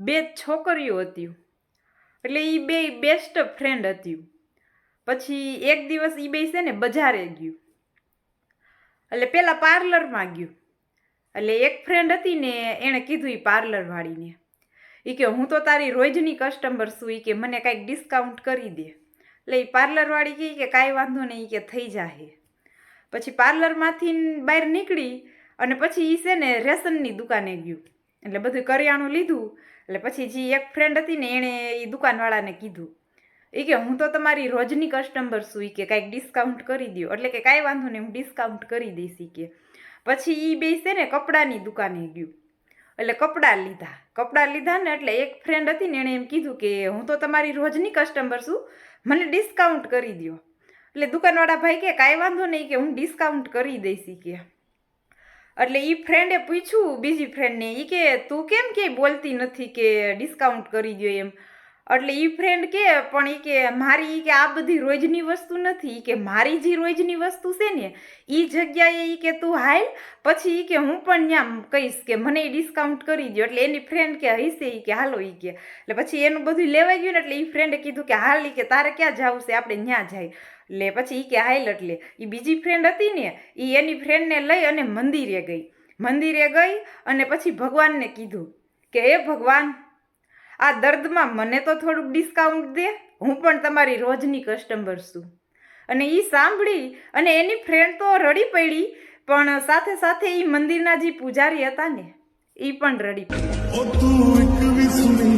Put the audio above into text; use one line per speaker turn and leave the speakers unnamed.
બે છોકરીઓ હતી, એટલે એ બે બેસ્ટ ફ્રેન્ડ હતી. પછી એક દિવસ એ બે છે ને બજારે ગયું, એટલે પેલા પાર્લરમાં ગયું. એટલે એક ફ્રેન્ડ હતી ને એણે કીધું એ પાર્લરવાળીને, એ કે હું તો તારી રોજની કસ્ટમર છું, એ કે મને કાંઈક ડિસ્કાઉન્ટ કરી દે. એટલે એ પાર્લરવાળી કહે કે કાંઈ વાંધો નહીં, કે થઈ જાહે. પછી પાર્લરમાંથી બહાર નીકળી અને પછી એ છે ને રેશનની દુકાને ગયું, એટલે બધું કરિયાણું લીધું. એટલે પછી જે એક ફ્રેન્ડ હતી ને એણે એ દુકાનવાળાને કીધું, એ કે હું તો તમારી રોજની કસ્ટમર છું, એ કે કાંઈક ડિસ્કાઉન્ટ કરી દો. એટલે કે કાંઈ વાંધો નહીં, હું ડિસ્કાઉન્ટ કરી દઈશ કે. પછી એ બે છે ને કપડાની દુકાને ગયું, એટલે કપડાં લીધા ને એટલે એક ફ્રેન્ડ હતી ને એણે એમ કીધું કે હું તો તમારી રોજની કસ્ટમર છું, મને ડિસ્કાઉન્ટ કરી દો. એટલે દુકાનવાળા ભાઈ કે કાંઈ વાંધો નહીં, કે હું ડિસ્કાઉન્ટ કરી દઈશ કે. એટલે એ ફ્રેન્ડે પૂછ્યું બીજી ફ્રેન્ડને, એ કે તું કેમ કે બોલતી નથી કે ડિસ્કાઉન્ટ કરી દો એમ. એટલે એ ફ્રેન્ડ કે પણ એ કે મારી કે આ બધી રોજની વસ્તુ નથી, કે મારી જે રોજની વસ્તુ છે ને એ જગ્યાએ એ કે તું હાલ, પછી એ કે હું પણ ત્યાં કહીશ કે મને એ ડિસ્કાઉન્ટ કરી દો. એટલે એની ફ્રેન્ડ કે હશે, એ કે હાલો એ કે. એટલે પછી એનું બધું લેવાઈ ગયું ને એટલે એ ફ્રેન્ડે કીધું કે હાલ, એ કે તારે ક્યાં જવું છે, આપણે ત્યાં જાય. એટલે પછી એ કે હાલ. એટલે એ બીજી ફ્રેન્ડ હતી ને એ એની ફ્રેન્ડને લઈ અને મંદિરે ગઈ અને પછી ભગવાનને કીધું કે હે ભગવાન, આ દર્દમાં મને તો થોડુંક ડિસ્કાઉન્ટ દે, હું પણ તમારી રોજની કસ્ટમર છું. અને એ સાંભળી અને એની ફ્રેન્ડ તો રડી પડી, પણ સાથે સાથે એ મંદિરના જે પૂજારી હતા ને એ પણ રડી પડ્યા.